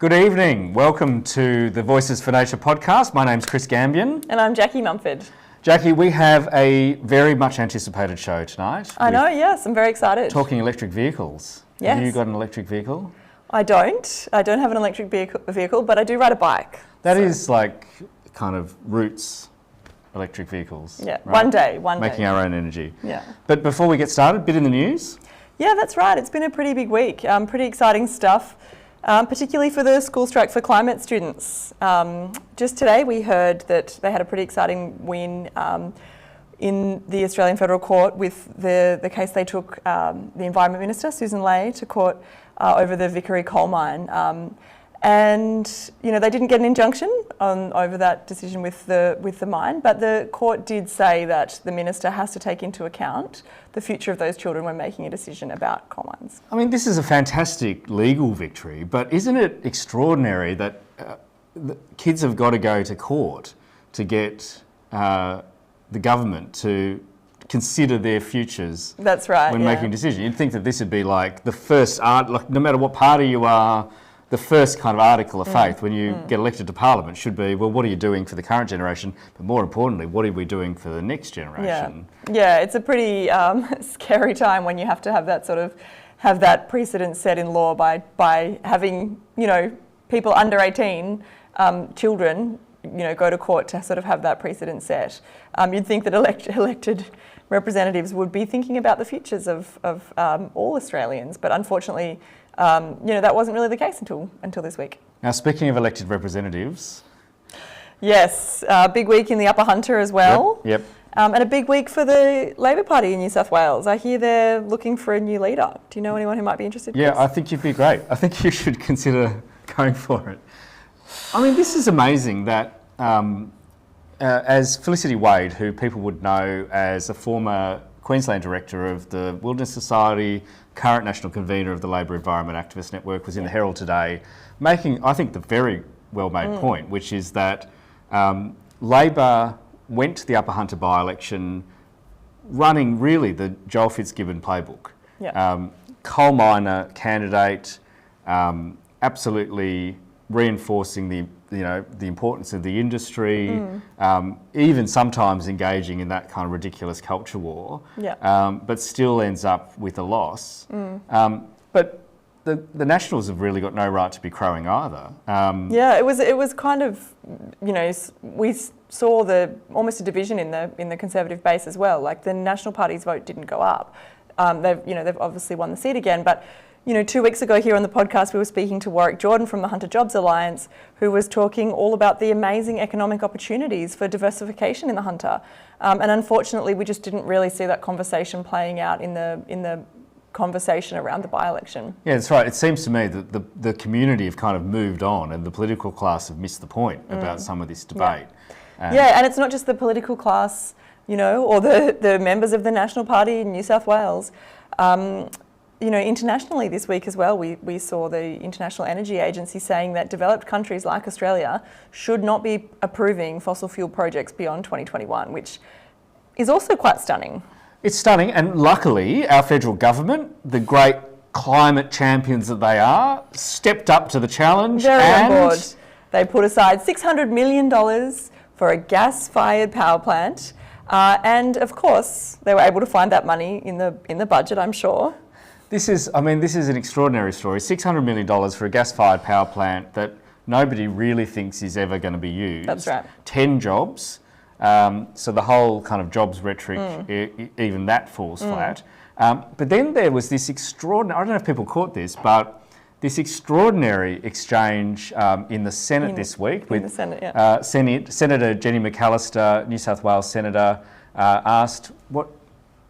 Good evening. Welcome to the Voices for Nature podcast. My name's Chris Gambian. And I'm Jackie Mumford. Jackie, we have a very much anticipated show tonight. I know, yes. I'm very excited. Talking electric vehicles. Yes. Have you got an electric vehicle? I don't. I don't have an electric vehicle, but I do ride a bike. That is like kind of roots electric vehicles. Yeah, right? one day. Making our own energy. Yeah. But before we get started, a bit in the news. Yeah, that's right. It's been a pretty big week. Pretty exciting stuff, particularly for the School Strike for Climate students. Just today we heard that they had a pretty exciting win in the Australian Federal Court with the case they took the Environment Minister, Susan Ley, to court over the Vickery coal mine. And they didn't get an injunction over that decision with the mine, but the court did say that the minister has to take into account the future of those children when making a decision about coal mines. I mean, this is a fantastic legal victory, but isn't it extraordinary that the kids have got to go to court to get the government to consider their futures? That's right. When making a decision. You'd think that this would be like the first no matter what party you are, the first kind of article of faith when you get elected to Parliament should be, well, what are you doing for the current generation? But more importantly, what are we doing for the next generation? Yeah, it's a pretty scary time when you have to have that precedent set in law by having, people under 18, children, go to court to sort of have that precedent set. You'd think that elected representatives would be thinking about the futures of all Australians, but unfortunately, that wasn't really the case until this week. Now, speaking of elected representatives. Yes, big week in the Upper Hunter as well. Yep. And a big week for the Labor Party in New South Wales. I hear they're looking for a new leader. Do you know anyone who might be interested? Yeah, I think you'd be great. I think you should consider going for it. I mean, this is amazing that as Felicity Wade, who people would know as a former Queensland director of the Wilderness Society, current national convener of the Labor Environment Activist Network, was in the Herald today, making, I think, the very well-made point, which is that Labor went to the Upper Hunter by-election running really the Joel Fitzgibbon playbook. Yeah. Coal miner candidate, absolutely reinforcing the importance of the industry, even sometimes engaging in that kind of ridiculous culture war, but still ends up with a loss. But the Nationals have really got no right to be crowing either. It was kind of, we saw almost a division in the Conservative base as well. Like the National Party's vote didn't go up. They've obviously won the seat again, but 2 weeks ago here on the podcast, we were speaking to Warwick Jordan from the Hunter Jobs Alliance, who was talking all about the amazing economic opportunities for diversification in the Hunter. And unfortunately, we just didn't really see that conversation playing out in the conversation around the by-election. Yeah, that's right. It seems to me that the community have kind of moved on and the political class have missed the point about some of this debate. And it's not just the political class, or the members of the National Party in New South Wales. Internationally this week as well, we saw the International Energy Agency saying that developed countries like Australia should not be approving fossil fuel projects beyond 2021, which is also quite stunning. It's stunning, and luckily our federal government, the great climate champions that they are, stepped up to the challenge. Very on board. They put aside $600 million for a gas-fired power plant, and of course they were able to find that money in the budget, I'm sure. This is an extraordinary story. $600 million for a gas-fired power plant that nobody really thinks is ever going to be used. That's right. 10 jobs. So the whole kind of jobs rhetoric, even that falls flat. But then there was this extraordinary, I don't know if people caught this, but this extraordinary exchange in the Senate this week with the Senate, Senator Jenny McAllister, New South Wales Senator, asked what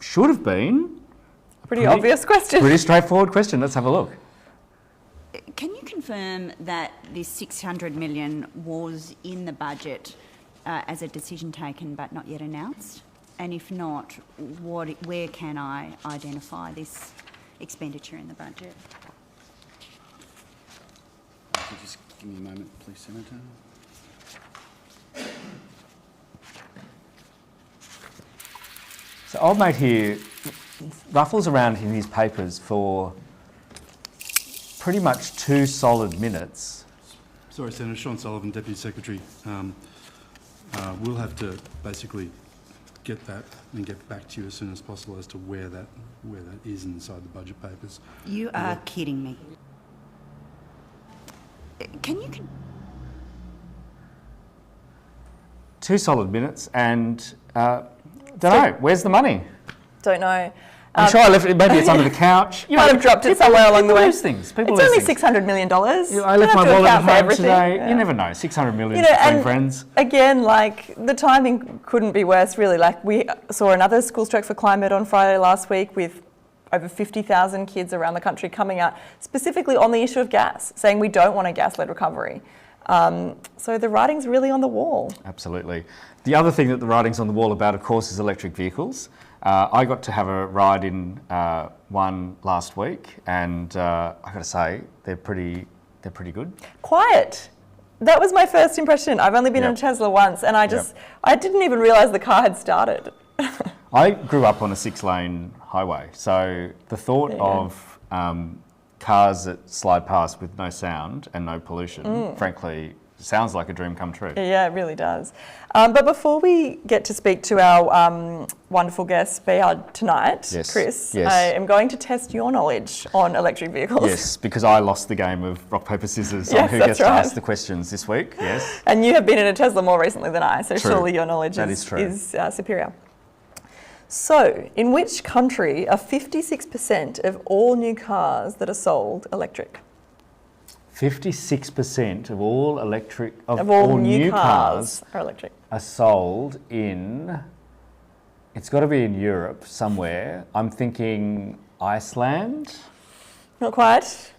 should have been Pretty obvious question. Pretty straightforward question. Let's have a look. Can you confirm that this $600 million was in the budget as a decision taken but not yet announced? And if not, where can I identify this expenditure in the budget? Could you just give me a moment, please, Senator? So old mate here ruffles around in his papers for pretty much 2 solid minutes Sorry, Senator. Sean Sullivan, Deputy Secretary. We'll have to basically get that and get back to you as soon as possible as to where that is inside the budget papers. You are kidding me. Can you... 2 solid minutes, and don't know, where's the money? Don't know. I'm sure I left it, maybe it's under the couch. Might have dropped it somewhere along the way. Lose things. People It's lose only things. $600 million. I left my wallet at home today. Yeah. You never know, 600 million You know, between and friends. again, like, the timing couldn't be worse, really. Like, we saw another School Strike for Climate on Friday last week with over 50,000 kids around the country coming out specifically on the issue of gas, saying we don't want a gas-led recovery. So the writing's really on the wall. Absolutely. The other thing that the writing's on the wall about, of course, is electric vehicles. I got to have a ride in one last week, and I got to say they're pretty good. Quiet. That was my first impression. I've only been in a Tesla once, and I didn't even realise the car had started. I grew up on a 6-lane highway, so the thought of cars that slide past with no sound and no pollution, frankly, sounds like a dream come true. Yeah, it really does. But before we get to speak to our wonderful guest, Bayard, tonight, Yes, Chris, yes. I am going to test your knowledge on electric vehicles. Yes, because I lost the game of rock, paper, scissors on Yes, who that's gets to right. ask the questions this week. Yes. And you have been in a Tesla more recently than I, so True. surely your knowledge That is is true. superior. So, in which country are 56% of all new cars that are sold electric? 56% of all Of all new cars are electric. are sold in, it's got to be in Europe somewhere. I'm thinking Iceland, Not quite.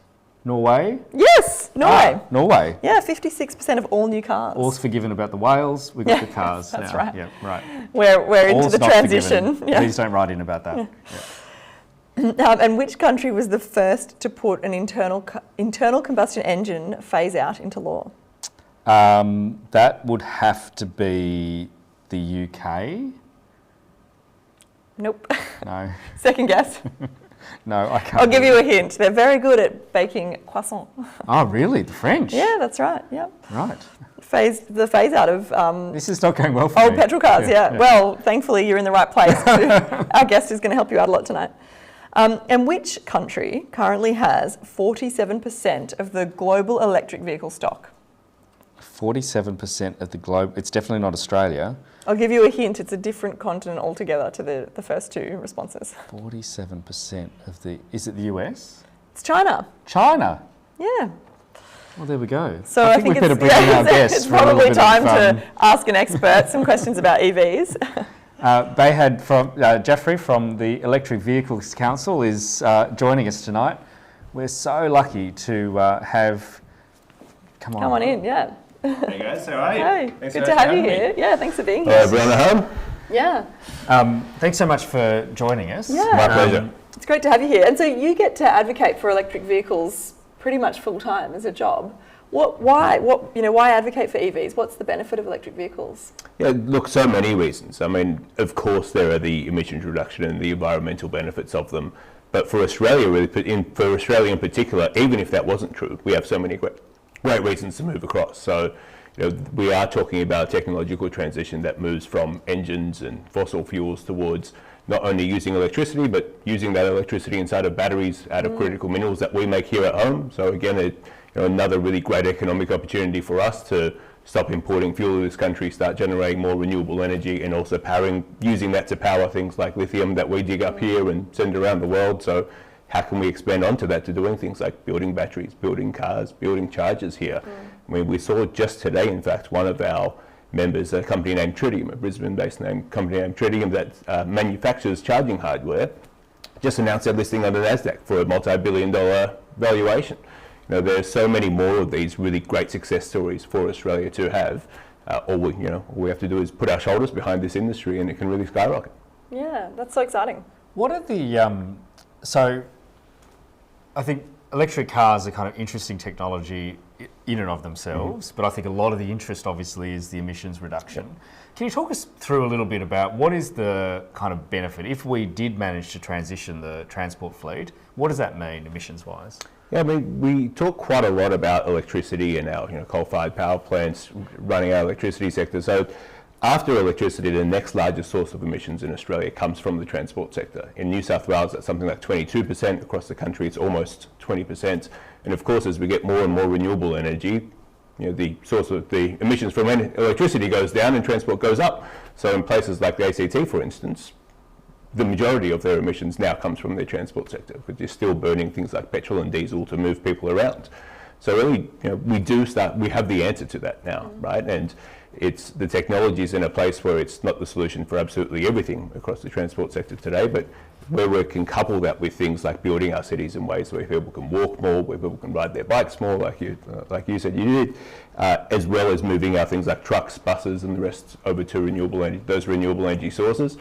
Norway. Yes, Norway. Norway. Yeah, 56% of all new cars. All's forgiven about the whales. We've got the cars that's now. right. Yeah, right. We're into All's the not transition. forgiven. Yeah. Please don't write in about that. And which country was the first to put an internal combustion engine phase out into law? That would have to be the UK. Nope. No, Second guess. no, I can't. I'll give you a hint. They're very good at baking croissant. Oh, really? The French? Yeah, that's right. Yep. Right. The phase out of This is not going well for old me. petrol cars. Yeah. Well, thankfully you're in the right place. Our guest is going to help you out a lot tonight. And which country currently has 47% of the global electric vehicle stock? 47% of the globe. It's definitely not Australia. I'll give you a hint. It's a different continent altogether to the first two responses. 47% of the. Is it the US? It's China. China. Yeah. Well, there we go. So I think we better it's, bring in our guests. it's for a little probably bit time of, to ask an expert some questions about EVs. Bayhad from Jeffrey from the Electric Vehicles Council is joining us tonight. We're so lucky to have. Come Come on in, yeah. Hey guys, how are you? Hey, Thanks good so to much for have you having me. here. Yeah, thanks for being Hello, here. everyone at home. Yeah, Thanks so much for joining us. Yeah. My pleasure. it's great to have you here. And so you get to advocate for electric vehicles pretty much full time as a job. Why advocate for EVs? What's the benefit of electric vehicles? Yeah, look, so many reasons. I mean, of course, there are the emissions reduction and the environmental benefits of them. But for Australia, for Australia in particular, even if that wasn't true, we have so many great reasons to move across. So, we are talking about a technological transition that moves from engines and fossil fuels towards not only using electricity, but using that electricity inside of batteries out of critical minerals that we make here at home. So again, another really great economic opportunity for us to stop importing fuel to this country, start generating more renewable energy, and also using that to power things like lithium that we dig up here and send around the world. So how can we expand onto that to doing things like building batteries, building cars, building chargers here? I mean, we saw just today, in fact, one of our members, a company named Tritium, a Brisbane-based company named Tritium that manufactures charging hardware, just announced their listing on the NASDAQ for a multi-billion-dollar valuation. There's so many more of these really great success stories for Australia to have. All we have to do is put our shoulders behind this industry, and it can really skyrocket. Yeah, that's so exciting. What are the so? I think electric cars are kind of interesting technology in and of themselves, but I think a lot of the interest obviously is the emissions reduction. Can you talk us through a little bit about what is the kind of benefit if we did manage to transition the transport fleet? What does that mean emissions-wise? Yeah, I mean, we talk quite a lot about electricity and our coal-fired power plants running our electricity sector. So after electricity, the next largest source of emissions in Australia comes from the transport sector. In New South Wales, that's something like 22%. Across the country, it's almost 20%. And of course, as we get more and more renewable energy, the source of the emissions from electricity goes down and transport goes up. So in places like the ACT, for instance, the majority of their emissions now comes from their transport sector, which is still burning things like petrol and diesel to move people around. So really, we have the answer to that now, right? And it's the technology's in a place where it's not the solution for absolutely everything across the transport sector today, but where we can couple that with things like building our cities in ways where people can walk more, where people can ride their bikes more, like you said you did, as well as moving our things like trucks, buses, and the rest over to those renewable energy sources,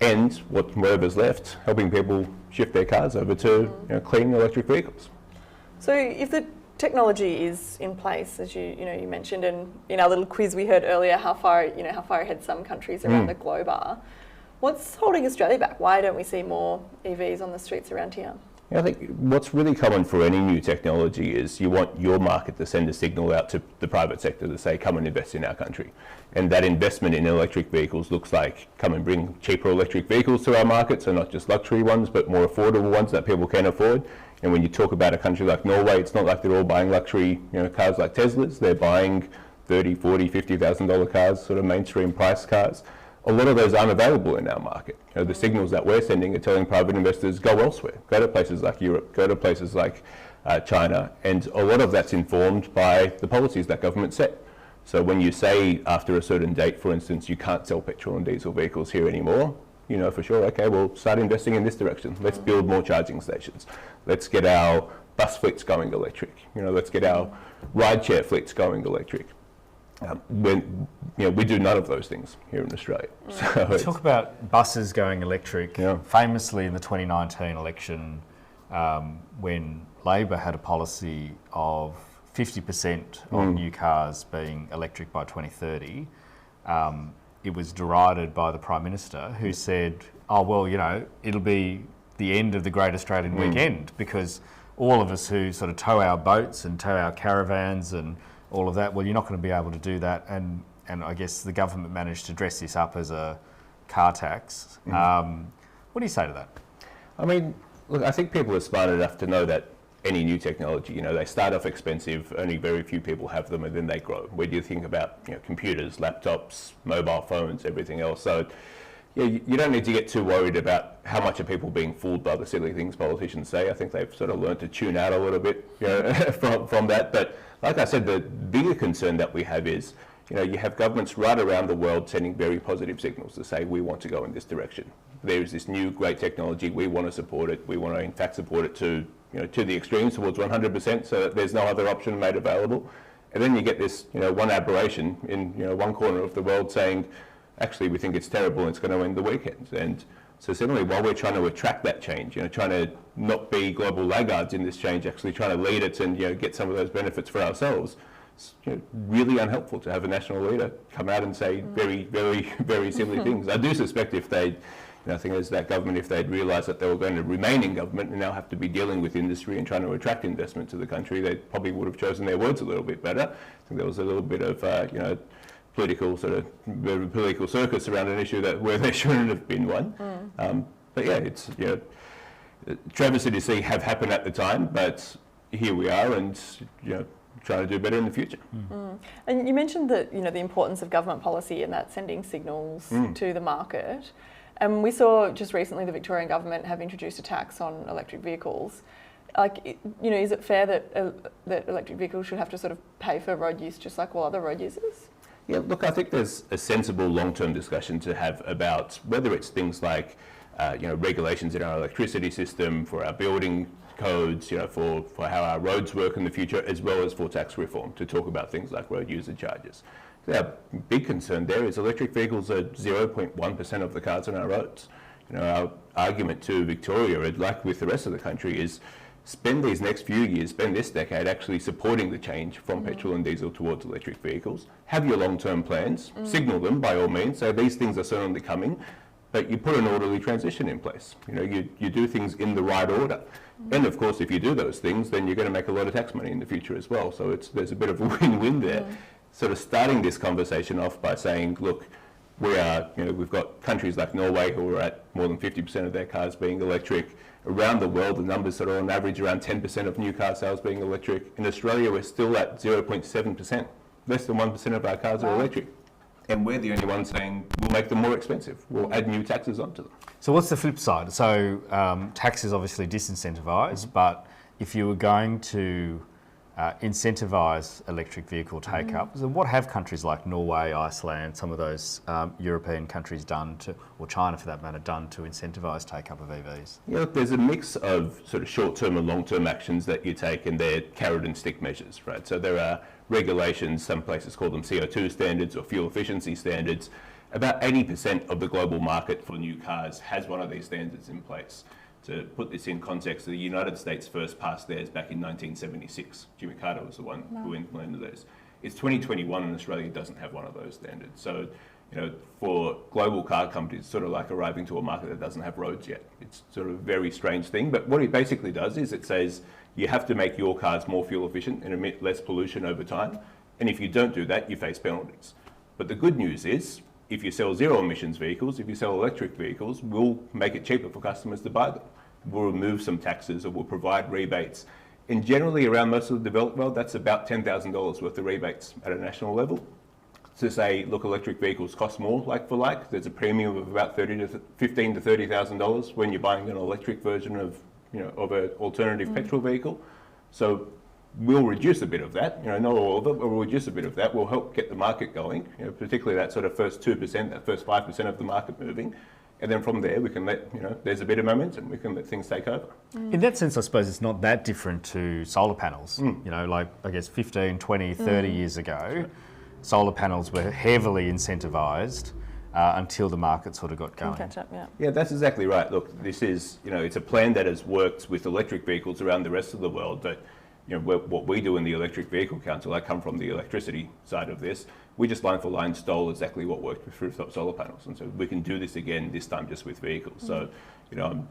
and whatever's left, helping people shift their cars over to clean electric vehicles. So if the technology is in place, as you mentioned, and in our little quiz we heard earlier, how far ahead some countries around the globe are. What's holding Australia back? Why don't we see more EVs on the streets around here? I think what's really common for any new technology is you want your market to send a signal out to the private sector to say, come and invest in our country. And that investment in electric vehicles looks like come and bring cheaper electric vehicles to our market, so not just luxury ones, but more affordable ones that people can afford. And when you talk about a country like Norway, it's not like they're all buying luxury cars like Teslas. They're buying $30,000, $40,000, $50,000 cars, sort of mainstream price cars. A lot of those aren't available in our market. The signals that we're sending are telling private investors, go elsewhere, go to places like Europe, go to places like China, and a lot of that's informed by the policies that government set. So when you say after a certain date, for instance, you can't sell petrol and diesel vehicles here anymore, you know for sure, okay, we'll start investing in this direction. Let's build more charging stations. Let's get our bus fleets going electric. Let's get our rideshare fleets going electric. We do none of those things here in Australia. So Talk about buses going electric. Yeah. Famously in the 2019 election, when Labor had a policy of 50% of new cars being electric by 2030, it was derided by the Prime Minister, who said, oh, well, it'll be the end of the Great Australian Weekend, because all of us who sort of tow our boats and tow our caravans and all of that, well, you're not going to be able to do that. And I guess the government managed to dress this up as a car tax. What do you say to that? I mean, look, I think people are smart enough to know that any new technology, they start off expensive, only very few people have them, and then they grow. Where do you think about computers, laptops, mobile phones, everything else? So you don't need to get too worried about how much are people being fooled by the silly things politicians say. I think they've sort of learned to tune out a little bit from that. But like I said, the bigger concern that we have is, you have governments right around the world sending very positive signals to say, we want to go in this direction. There's this new great technology, we want to support it. We want to in fact support it to the extremes, towards 100%, so that there's no other option made available. And then you get this, one aberration in, one corner of the world saying, actually, we think it's terrible and it's going to end the weekend. And so similarly, while we're trying to attract that change, trying to not be global laggards in this change, actually trying to lead it and get some of those benefits for ourselves, it's really unhelpful to have a national leader come out and say very, very, very silly things. I do suspect if they'd, I think as that government, if they'd realised that they were going to remain in government and now have to be dealing with industry and trying to attract investment to the country, they probably would have chosen their words a little bit better. I think there was a little bit of, political circus around an issue where there shouldn't have been one. But yeah, it's travesty to see have happened at the time, but here we are, and trying to do better in the future. And you mentioned that the importance of government policy and that sending signals to the market. And we saw just recently the Victorian government have introduced a tax on electric vehicles. Is it fair that electric vehicles should have to sort of pay for road use just like all other road users? Yeah, look, I think there's a sensible long-term discussion to have about whether it's things like, regulations in our electricity system, for our building codes, for how our roads work in the future, as well as for tax reform, to talk about things like road user charges. Our big concern there is electric vehicles are 0.1% of the cars on our roads. Our argument to Victoria, like with the rest of the country, is spend these next few years, spend this decade actually supporting the change from petrol and diesel towards electric vehicles. Have your long-term plans, signal them by all means, so these things are certainly coming, but you put an orderly transition in place. You know, you do things in the right order. And of course, if you do those things, then you're going to make a lot of tax money in the future as well. So there's a bit of a win-win there. Sort of starting this conversation off by saying, look, we've got countries like Norway who are at more than 50% of their cars being electric. Around the world, the numbers are on average around 10% of new car sales being electric. In Australia, we're still at 0.7%. Less than 1% of our cars are electric. And we're the only ones saying we'll make them more expensive. We'll add new taxes onto them. So what's the flip side? So taxes obviously disincentivise, but if you were going to incentivise electric vehicle take-up, so what have countries like Norway, Iceland, some of those European countries done to, or China for that matter, done to incentivise take-up of EVs? Yeah, look, there's a mix of sort of short-term and long-term actions that you take, and they're carrot and stick measures, right? So there are regulations, some places call them CO2 standards or fuel efficiency standards. About 80% of the global market for new cars has one of these standards in place. To put this in context, the United States first passed theirs back in 1976. Jimmy Carter was the one who implemented those. It's 2021 and Australia doesn't have one of those standards. So, you know, for global car companies, it's sort of like arriving to a market that doesn't have roads yet. It's sort of a very strange thing. But what it basically does is it says you have to make your cars more fuel efficient and emit less pollution over time. And if you don't do that, you face penalties. But the good news is, if you sell zero emissions vehicles, if you sell electric vehicles, we'll make it cheaper for customers to buy them. We'll remove some taxes or we'll provide rebates. And generally around most of the developed world, that's about $10,000 worth of rebates at a national level. To say, look, electric vehicles cost more like for like. There's a premium of about $15,000 to $30,000 when you're buying an electric version of, you know, of an alternative petrol vehicle. So we'll reduce a bit of that, you know, not all of it, but we'll reduce a bit of that. We'll help get the market going, you know, particularly that sort of first 2%, that first 5% of the market moving. And then from there, we can let, you know, there's a bit of momentum, we can let things take over. In that sense, I suppose it's not that different to solar panels. You know, like, I guess 15, 20, 30 years ago, solar panels were heavily incentivised until the market sort of got going. Catch up, yeah. Yeah, that's exactly right. Look, this is, you know, it's a plan that has worked with electric vehicles around the rest of the world, but, you know, what we do in the Electric Vehicle Council, I come from the electricity side of this, we just line for line stole exactly what worked with rooftop solar panels. And so we can do this again, this time just with vehicles. So, you know,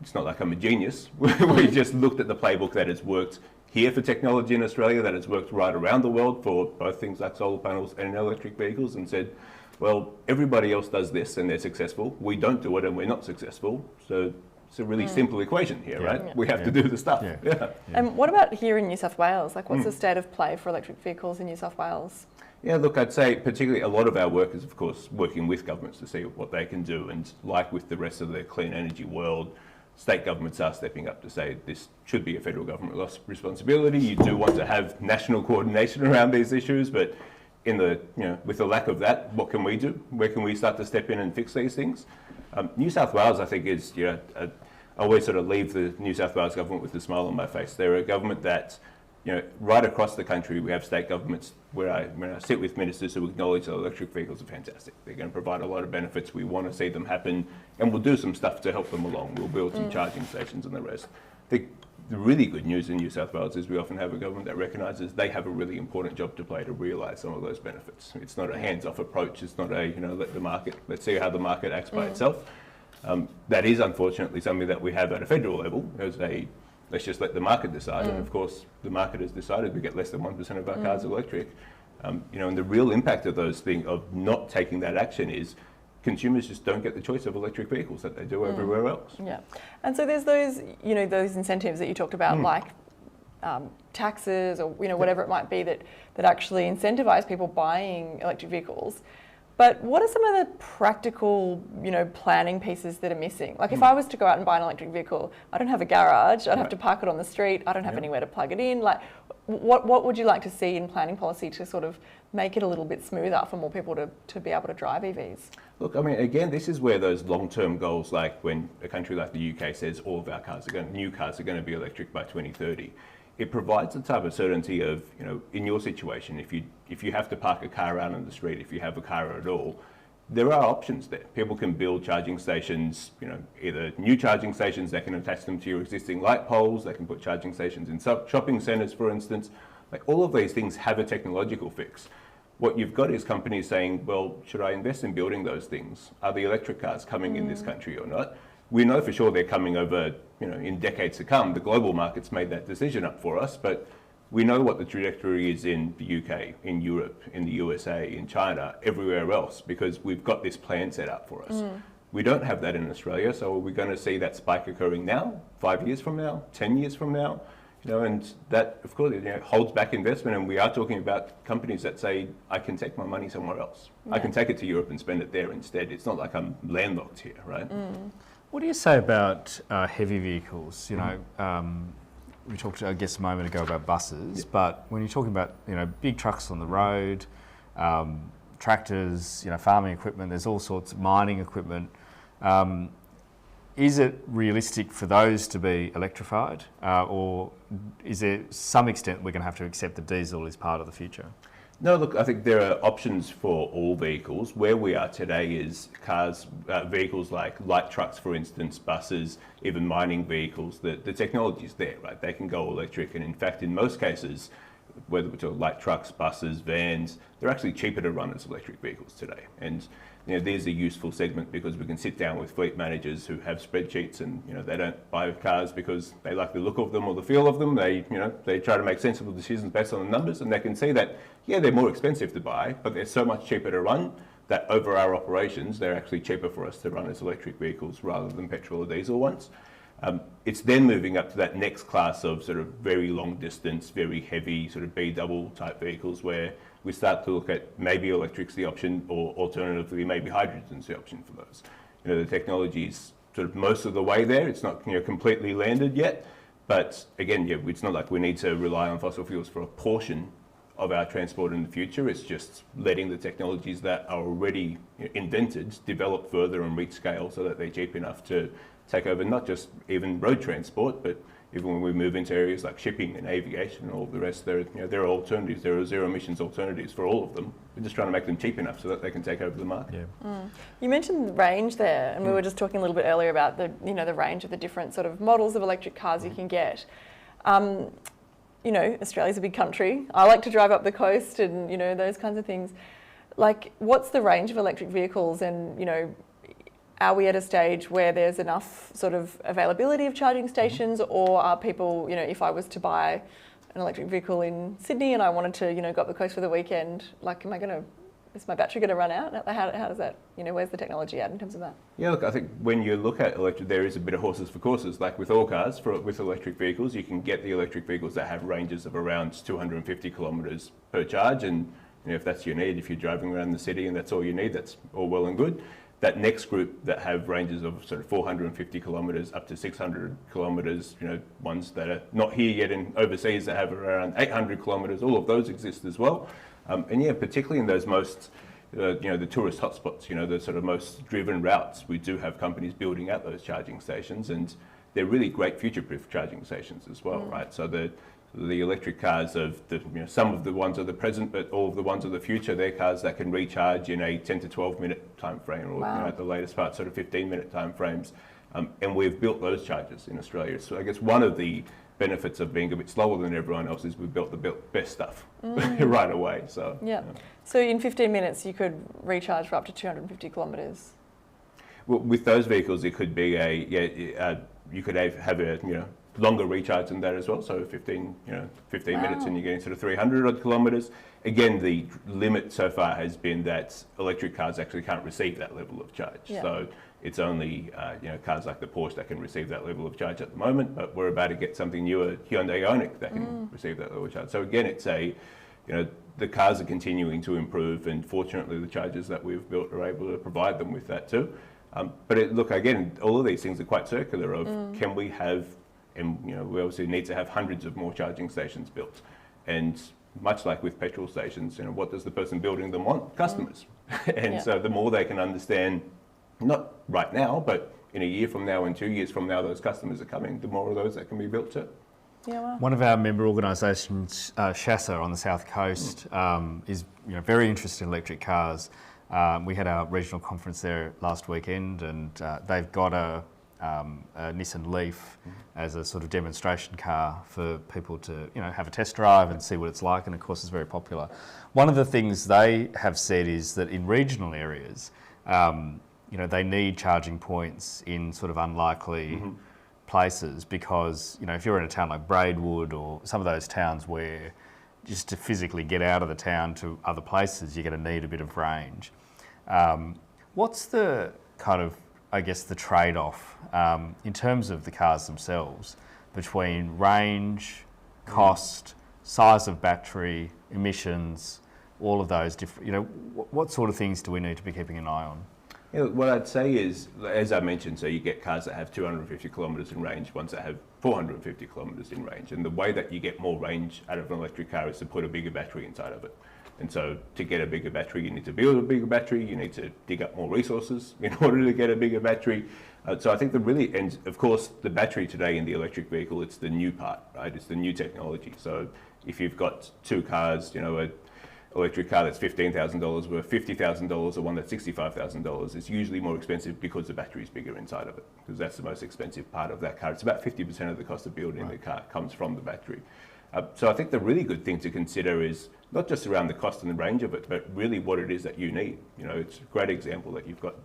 it's not like I'm a genius. We just looked at the playbook that has worked here for technology in Australia, that has worked right around the world for both things like solar panels and electric vehicles, and said, well, everybody else does this and they're successful. We don't do it and we're not successful. So it's a really simple equation here, right? Yeah. We have to do the stuff. Yeah. And what about here in New South Wales? Like, what's the state of play for electric vehicles in New South Wales? Yeah, look, I'd say particularly a lot of our work is, of course, working with governments to see what they can do. And like with the rest of the clean energy world, state governments are stepping up to say this should be a federal government responsibility. You do want to have national coordination around these issues, but in the, you know, with the lack of that, what can we do? Where can we start to step in and fix these things? New South Wales, I think, is, you know, I always sort of leave the New South Wales government with a smile on my face. They're a government that, you know, right across the country, we have state governments where I sit with ministers who acknowledge that electric vehicles are fantastic. They're going to provide a lot of benefits. We want to see them happen, and we'll do some stuff to help them along. We'll build some charging stations and the rest. The really good news in New South Wales is we often have a government that recognises they have a really important job to play to realise some of those benefits. It's not a hands-off approach. It's not a, you know, let's see how the market acts by itself. That is unfortunately something that we have at a federal level as a, let's just let the market decide. And of course, the market has decided we get less than 1% of our cars electric. You know, and the real impact of those things, of not taking that action, is consumers just don't get the choice of electric vehicles that they do everywhere else. Yeah, and so there's those, you know, those incentives that you talked about, like taxes or, you know, whatever it might be that actually incentivise people buying electric vehicles. But what are some of the practical, you know, planning pieces that are missing? Like if I was to go out and buy an electric vehicle, I don't have a garage, I'd have to park it on the street, I don't have anywhere to plug it in. Like, what would you like to see in planning policy to sort of make it a little bit smoother for more people to be able to drive EVs? Look, I mean, again, this is where those long-term goals, like when a country like the UK says all of our cars are new cars are going to be electric by 2030, it provides a type of certainty of, you know, in your situation, if you have to park a car out on the street, if you have a car at all, there are options there. People can build charging stations, either new charging stations, they can attach them to your existing light poles, they can put charging stations in shopping centres, for instance. Like, all of these things have a technological fix. What you've got is companies saying, well, should I invest in building those things? Are the electric cars coming in this country or not? We know for sure they're coming over, in decades to come. The global market's made that decision up for us, but we know what the trajectory is in the UK, in Europe, in the USA, in China, everywhere else, because we've got this plan set up for us. We don't have that in Australia, so are we going to see that spike occurring now, 5 years from now, 10 years from now? And that, of course, holds back investment, and we are talking about companies that say, I can take my money somewhere else. I can take it to Europe and spend it there instead. It's not like I'm landlocked here, right? What do you say about heavy vehicles? We talked, I guess, a moment ago about buses, but when you're talking about big trucks on the road, tractors, farming equipment, there's all sorts of mining equipment. Is it realistic for those to be electrified, or is there some extent we're going to have to accept that diesel is part of the future? No, look, I think there are options for all vehicles. Where we are today is cars, vehicles like light trucks, for instance, buses, even mining vehicles. The technology's there, right? They can go electric, and in fact, in most cases, whether we're talking light trucks, buses, vans, they're actually cheaper to run as electric vehicles today. And there's a useful segment, because we can sit down with fleet managers who have spreadsheets, and they don't buy cars because they like the look of them or the feel of them. They try to make sensible decisions based on the numbers, and they can see that they're more expensive to buy, but they're so much cheaper to run that over our operations they're actually cheaper for us to run as electric vehicles rather than petrol or diesel ones. It's then moving up to that next class of sort of very long distance, very heavy sort of B-double type vehicles, where we start to look at maybe electric's the option, or alternatively maybe hydrogen's the option for those. The technology's sort of most of the way there. It's not completely landed yet, but again, it's not like we need to rely on fossil fuels for a portion of our transport in the future. It's just letting the technologies that are already invented develop further and reach scale, so that they're cheap enough to take over not just even road transport, but even when we move into areas like shipping and aviation and all of the rest, there are alternatives. There are zero emissions alternatives for all of them. We're just trying to make them cheap enough so that they can take over the market. You mentioned range there, and we were just talking a little bit earlier about the the range of the different sort of models of electric cars you can get. Australia's a big country. I like to drive up the coast, and those kinds of things. Like, what's the range of electric vehicles, and are we at a stage where there's enough sort of availability of charging stations, or are people, if I was to buy an electric vehicle in Sydney and I wanted to, go up the coast for the weekend, like, is my battery going to run out? How does that, where's the technology at in terms of that? Yeah, look, I think when you look at electric, there is a bit of horses for courses. Like with all cars, with electric vehicles, you can get the electric vehicles that have ranges of around 250 kilometres per charge, and if that's your need, if you're driving around the city and that's all you need, that's all well and good. That next group that have ranges of sort of 450 kilometres up to 600 kilometres, ones that are not here yet in overseas that have around 800 kilometres, all of those exist as well. Particularly in those most, the tourist hotspots, the sort of most driven routes, we do have companies building out those charging stations, and they're really great future-proof charging stations as well, right? So the electric cars of some of the ones of the present, but all of the ones of the future, they're cars that can recharge in a 10 to 12 minute time frame, or at the latest part, sort of 15-minute time frames. And we've built those chargers in Australia. So I guess one of the benefits of being a bit slower than everyone else is we've built the best stuff right away. So So in 15 minutes, you could recharge for up to 250 kilometres. Well, with those vehicles, it could be you could have a longer recharge than that as well. So 15 minutes, and you're getting sort of 300 odd kilometres. Again, the limit so far has been that electric cars actually can't receive that level of charge. So it's only cars like the Porsche that can receive that level of charge at the moment. But we're about to get something newer, Hyundai Ioniq, that can receive that level of charge. So again, it's the cars are continuing to improve, and fortunately, the chargers that we've built are able to provide them with that too. But again, all of these things are quite circular. Can we have, and we obviously need to have hundreds of more charging stations built, and much like with petrol stations, what does the person building them want? Customers. And so the more they can understand, not right now, but in a year from now and 2 years from now, those customers are coming, the more of those that can be built too. Yeah, wow. One of our member organisations, Shasa on the South Coast, is very interested in electric cars. We had our regional conference there last weekend, and they've got a Nissan Leaf as a sort of demonstration car for people to, have a test drive and see what it's like. And of course, it's very popular. One of the things they have said is that in regional areas, they need charging points in sort of unlikely places because, if you're in a town like Braidwood or some of those towns where just to physically get out of the town to other places, you're going to need a bit of range. What's the kind of, I guess, the trade-off in terms of the cars themselves between range, cost, size of battery, emissions, all of those different, what sort of things do we need to be keeping an eye on? What I'd say is, as I mentioned, so you get cars that have 250 kilometres in range, ones that have 450 kilometres in range. And the way that you get more range out of an electric car is to put a bigger battery inside of it. And so to get a bigger battery, you need to build a bigger battery, you need to dig up more resources in order to get a bigger battery. So I think and of course, the battery today in the electric vehicle, it's the new part, right? It's the new technology. So if you've got two cars, a electric car that's $15,000 worth $50,000 or one that's $65,000, it's usually more expensive because the battery is bigger inside of it, because that's the most expensive part of that car. It's about 50% of the cost of building the car comes from the battery. So I think the really good thing to consider is not just around the cost and the range of it, but really what it is that you need. It's a great example that you've got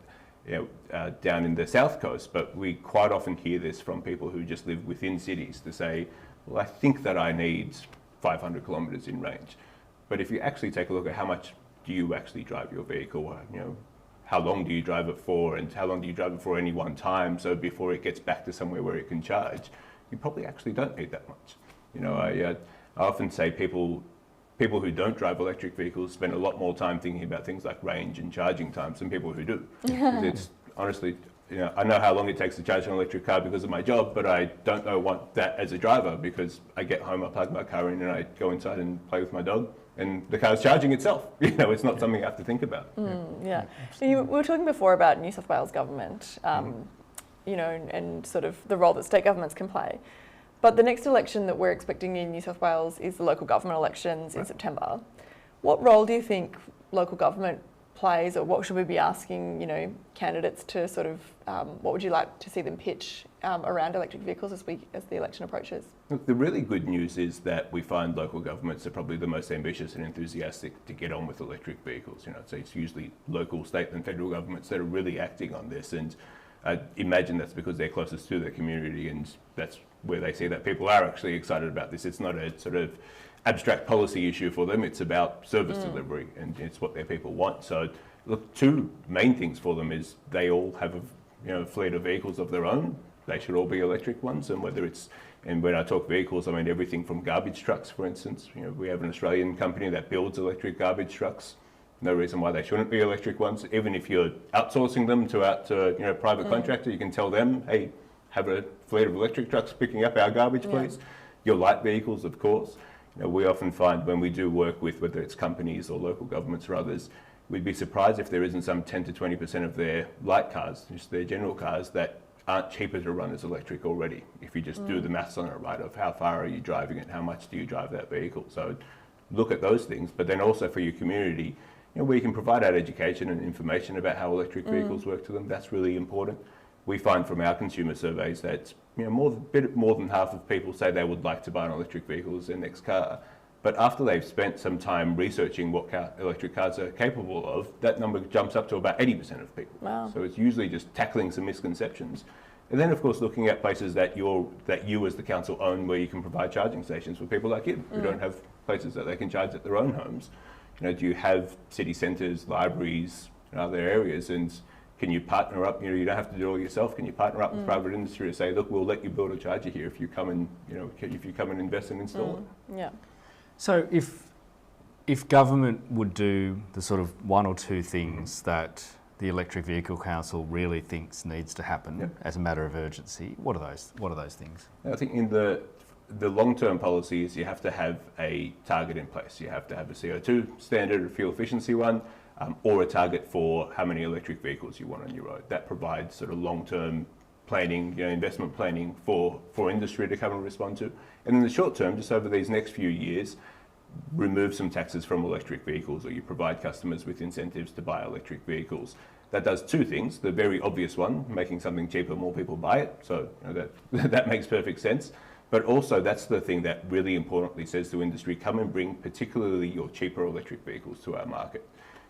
down in the South Coast, but we quite often hear this from people who just live within cities to say, well, I think that I need 500 kilometres in range. But if you actually take a look at how much do you actually drive your vehicle, how long do you drive it for, and how long do you drive it for any one time, so before it gets back to somewhere where it can charge, you probably actually don't need that much. I often say people who don't drive electric vehicles spend a lot more time thinking about things like range and charging times than people who do. It's honestly, I know how long it takes to charge an electric car because of my job, but I don't know that as a driver, because I get home, I plug my car in and I go inside and play with my dog, and the car's charging itself. It's not something I have to think about. Yeah. We were talking before about New South Wales government, and sort of the role that state governments can play. But the next election that we're expecting in New South Wales is the local government elections in September. What role do you think local government plays, or what should we be asking, candidates to sort of, what would you like to see them pitch around electric vehicles as the election approaches? Look, the really good news is that we find local governments are probably the most ambitious and enthusiastic to get on with electric vehicles. So it's usually local, state and federal governments that are really acting on this. And I imagine that's because they're closest to their community, and that's where they see that people are actually excited about this. It's not a sort of abstract policy issue for them, it's about service delivery, and it's what their people want. So look, two main things for them is they all have a fleet of vehicles of their own. They should all be electric ones, and when I talk vehicles, I mean everything from garbage trucks, for instance. We have an Australian company that builds electric garbage trucks. No reason why they shouldn't be electric ones. Even if you're outsourcing them to a private contractor, you can tell them, hey, have a fleet of electric trucks picking up our garbage, please. Your light vehicles, of course. We often find when we do work with, whether it's companies or local governments or others, we'd be surprised if there isn't some 10 to 20% of their light cars, just their general cars, that aren't cheaper to run as electric already. If you just do the maths on it, right, of how far are you driving it, how much do you drive that vehicle. So look at those things, but then also for your community, where you can provide out education and information about how electric vehicles work to them. That's really important. We find from our consumer surveys that bit more than half of people say they would like to buy an electric vehicle as their next car. But after they've spent some time researching what electric cars are capable of, that number jumps up to about 80% of people. Wow. So it's usually just tackling some misconceptions. And then, of course, looking at places that you as the council own, where you can provide charging stations for people like you who don't have places that they can charge at their own homes. Do you have city centres, libraries, and other areas, and can you partner up? You don't have to do it all yourself. Can you partner up with private industry to say, look, we'll let you build a charger here if you come and invest and install it. Yeah. So if government would do the sort of one or two things that the Electric Vehicle Council really thinks needs to happen as a matter of urgency, what are those things? I think in the long-term policy is you have to have a target in place. You have to have a CO2 standard, a fuel efficiency one, or a target for how many electric vehicles you want on your road. That provides sort of long-term planning, investment planning for industry to come and respond to. And in the short term, just over these next few years, remove some taxes from electric vehicles, or you provide customers with incentives to buy electric vehicles. That does two things. The very obvious one, making something cheaper, more people buy it. So that makes perfect sense. But also that's the thing that really importantly says to industry, come and bring particularly your cheaper electric vehicles to our market.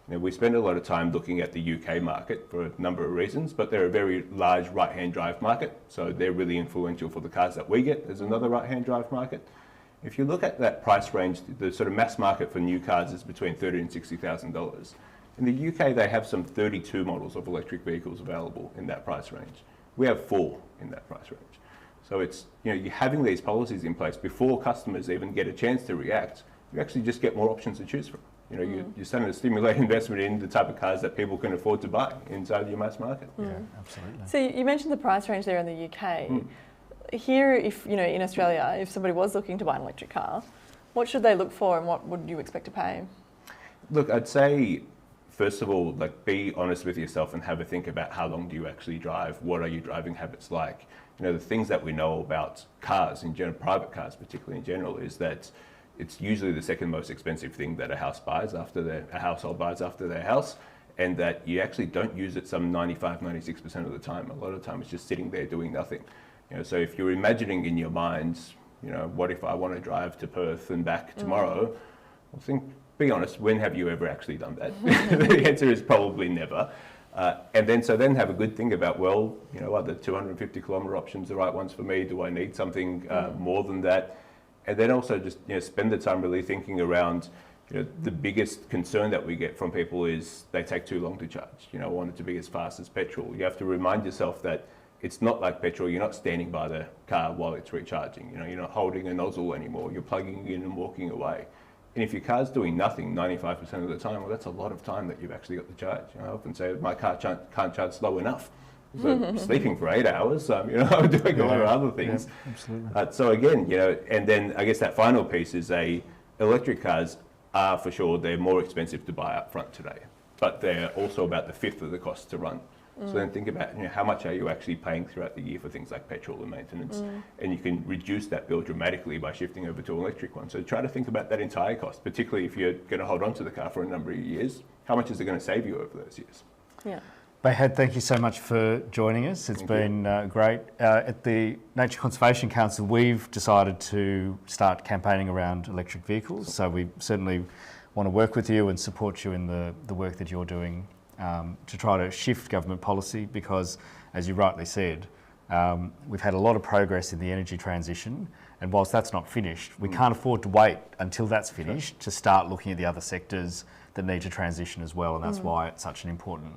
We spend a lot of time looking at the UK market for a number of reasons, but they're a very large right-hand drive market. So they're really influential for the cars that we get. There's another right-hand drive market. If you look at that price range, the sort of mass market for new cars is between $30,000 and $60,000. In the UK, they have some 32 models of electric vehicles available in that price range. We have 4 in that price range. So it's, you're having these policies in place before customers even get a chance to react. You actually just get more options to choose from. You're starting to stimulate investment in the type of cars that people can afford to buy inside your mass market. Yeah, absolutely. So you mentioned the price range there in the UK. Here, if in Australia, if somebody was looking to buy an electric car, what should they look for, and what would you expect to pay? Look, I'd say, first of all, be honest with yourself and have a think about how long do you actually drive? What are your driving habits like? The things that we know about cars in general, private cars particularly in general, is that it's usually the second most expensive thing that a household buys after their house, and that you actually don't use it some 95-96% of the time. A lot of the time it's just sitting there doing nothing. So if you're imagining in your mind, what if I want to drive to Perth and back tomorrow? Well, be honest, when have you ever actually done that? The answer is probably never. And then have a good think about, are the 250 kilometre options the right ones for me? Do I need something more than that? And then also just spend the time really thinking around, the biggest concern that we get from people is they take too long to charge. I want it to be as fast as petrol. You have to remind yourself that it's not like petrol. You're not standing by the car while it's recharging. You're not holding a nozzle anymore. You're plugging in and walking away. And if your car's doing nothing 95% of the time, well, that's a lot of time that you've actually got to charge. I often say my car can't charge slow enough. So sleeping for 8 hours, doing a lot of other things. Yeah, absolutely. So again, and then I guess that final piece is electric cars are for sure, they're more expensive to buy up front today, but they're also about the fifth of the cost to run. So then think about how much are you actually paying throughout the year for things like petrol and maintenance, and you can reduce that bill dramatically by shifting over to an electric one. So try to think about that entire cost, particularly if you're going to hold on to the car for a number of years. How much is it going to save you over those years? Yeah. Behnad, thank you so much for joining us. It's been great. At the Nature Conservation Council, we've decided to start campaigning around electric vehicles. So we certainly want to work with you and support you in the work that you're doing to try to shift government policy, because, as you rightly said, we've had a lot of progress in the energy transition, and whilst that's not finished, we can't afford to wait until that's finished to start looking at the other sectors that need to transition as well, and that's why it's such an important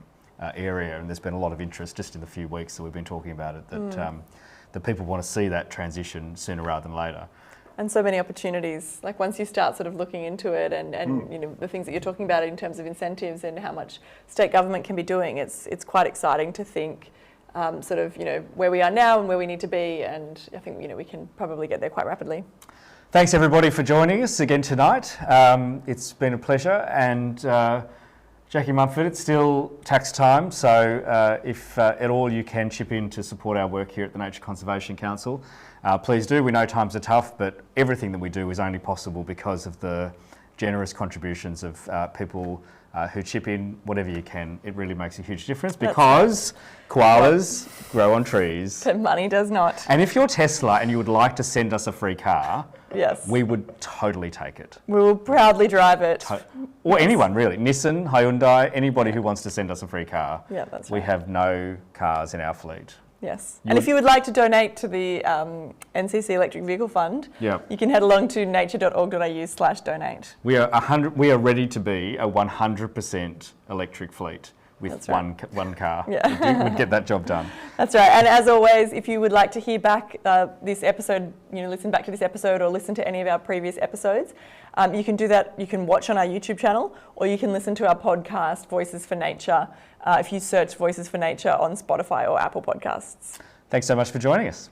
area. And there's been a lot of interest just in the few weeks that we've been talking about it, that people want to see that transition sooner rather than later. And so many opportunities, like once you start sort of looking into it and the things that you're talking about in terms of incentives and how much state government can be doing, it's quite exciting to think where we are now and where we need to be, and I think we can probably get there quite rapidly. Thanks everybody for joining us again tonight. It's been a pleasure, and Jackie Mumford, it's still tax time, so if at all you can chip in to support our work here at the Nature Conservation Council, please do. We know times are tough, but everything that we do is only possible because of the generous contributions of people who chip in whatever you can. It really makes a huge difference, because koalas grow on trees. But money does not. And if you're Tesla and you would like to send us a free car, yes, we would totally take it. We will proudly drive it. Or anyone really, Nissan, Hyundai, anybody who wants to send us a free car. Yeah, that's We right. have no cars in our fleet. Yes. And if you would like to donate to the NCC Electric Vehicle Fund, you can head along to nature.org.au/donate. We are ready to be a 100% electric fleet with one car. Yeah. We'd get that job done. That's right. And as always, if you would like to hear back this episode, listen back to this episode or listen to any of our previous episodes, you can do that. You can watch on our YouTube channel, or you can listen to our podcast, Voices for Nature, if you search Voices for Nature on Spotify or Apple Podcasts. Thanks so much for joining us.